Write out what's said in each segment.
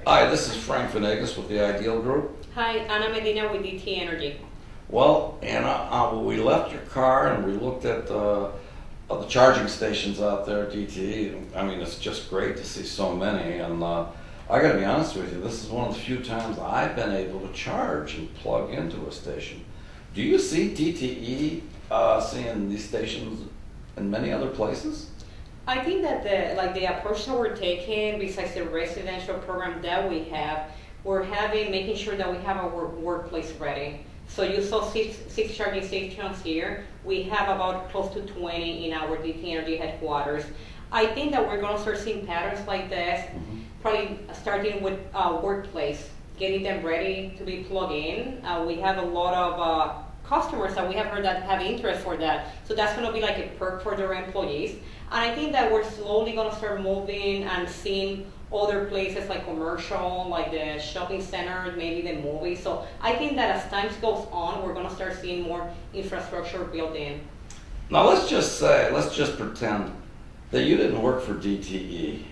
Hi, this is Frank Venegas with the Ideal Group. Hi, Ana Medina with DT Energy. Well, Anna, we left your car and we looked at the charging stations out there at DTE. I mean, it's just great to see so many. And I got to be honest with you, this is one of the few times I've been able to charge and plug into a station. Do you see DTE seeing these stations in many other places? I think that the approach that we're taking, besides the residential program that we have, we're making sure that we have our workplace ready. So you saw six charging stations here. We have about close to 20 in our DT Energy headquarters. I think that we're going to start seeing patterns like this, probably starting with workplace, getting them ready to be plugged in. We have a lot of customers that we have heard that have interest for that. So that's going to be like a perk for their employees. And I think that we're slowly going to start moving and seeing other places like commercial, like the shopping centers, maybe the movies. So I think that as time goes on, we're going to start seeing more infrastructure built in. Now let's just pretend that you didn't work for DTE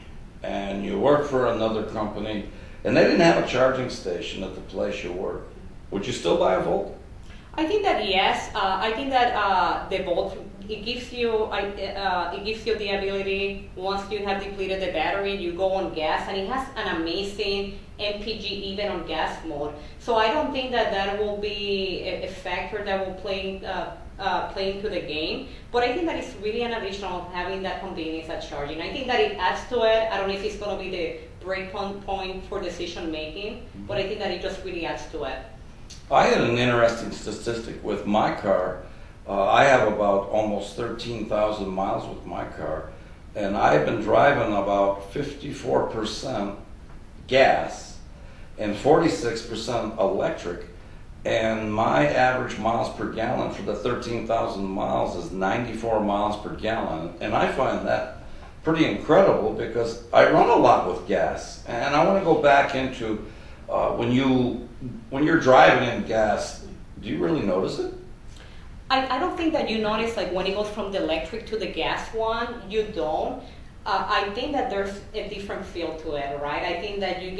and you worked for another company and they didn't have a charging station at the place you work. Would you still buy a Volt? I think that yes. I think that the Volt, it gives you the ability, once you have depleted the battery, you go on gas, and it has an amazing MPG even on gas mode. So I don't think that will be a factor that will play into the game. But I think that it's really an additional having that convenience at charging. I think that it adds to it. I don't know if it's going to be the breakpoint point for decision making, but I think that it just really adds to it. I had an interesting statistic with my car. I have about almost 13,000 miles with my car, and I've been driving about 54% gas and 46% electric, and my average miles per gallon for the 13,000 miles is 94 miles per gallon, and I find that pretty incredible because I run a lot with gas, and I want to go back into when you're driving in gas, do you really notice it? I don't think that you notice, like when it goes from the electric to the gas one, you don't. I think that there's a different feel to it, right? I think that you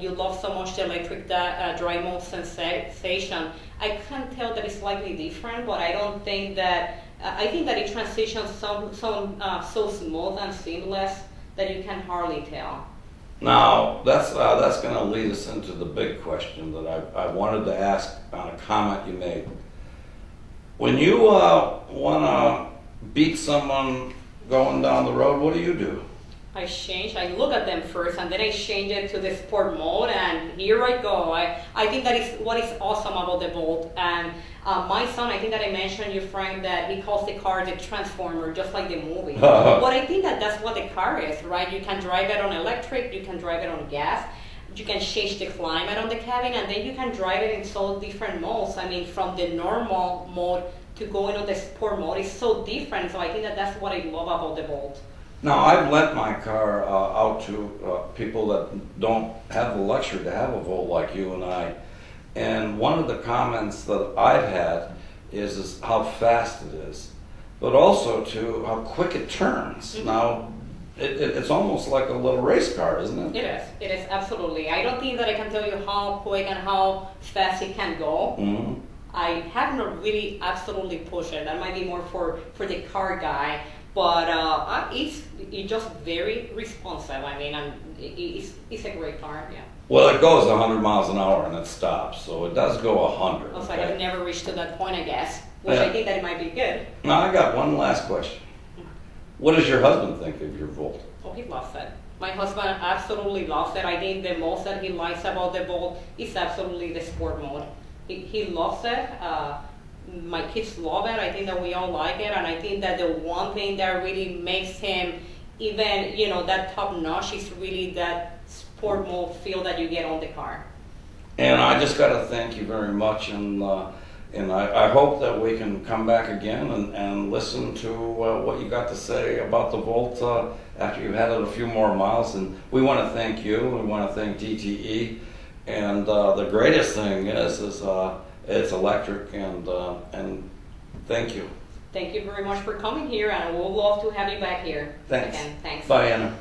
love so much the electric drive mode sensation. I can tell that it's slightly different, but I don't think that, I think that it transitions so smooth and seamless that you can hardly tell. Now, that's going to lead us into the big question that I wanted to ask on a comment you made. When you want to beat someone going down the road, what do? I look at them first, and then I change it to the sport mode, and here I go. I think that is what is awesome about the Volt. And my son, I think that I mentioned you, Frank, that he calls the car the Transformer, just like the movie. But I think that that's what the car is, right? You can drive it on electric, you can drive it on gas, you can change the climate on the cabin, and then you can drive it in so different modes. I mean, from the normal mode to going on the sport mode is so different. So I think that that's what I love about the Volt. Now, I've lent my car out to people that don't have the luxury to have a Volt like you and I. And one of the comments that I've had is how fast it is, but also to how quick it turns. Mm-hmm. Now, it's almost like a little race car, isn't it? It is, absolutely. I don't think that I can tell you how quick and how fast it can go. Mm-hmm. I have not really absolutely pushed it. That might be more for the car guy. But it's just very responsive. I mean, it's a great car, yeah. Well, it goes 100 miles an hour and it stops, so it does go 100. Also, okay? I've never reached to that point, I guess, which I think that it might be good. Now, I got one last question. What does your husband think of your Volt? Oh, he loves it. My husband absolutely loves it. I think the most that he likes about the Volt is absolutely the sport mode. He loves it. My kids love it. I think that we all like it, and I think that the one thing that really makes him even, that top notch is really that sport mode feel that you get on the car. And I just got to thank you very much, and I hope that we can come back again and listen to what you got to say about the Volt after you've had it a few more miles. And we want to thank you. We want to thank DTE, and the greatest thing is it's electric, and thank you. Thank you very much for coming here, and we'll love to have you back here. Thanks. Again. Thanks. Bye, Anna.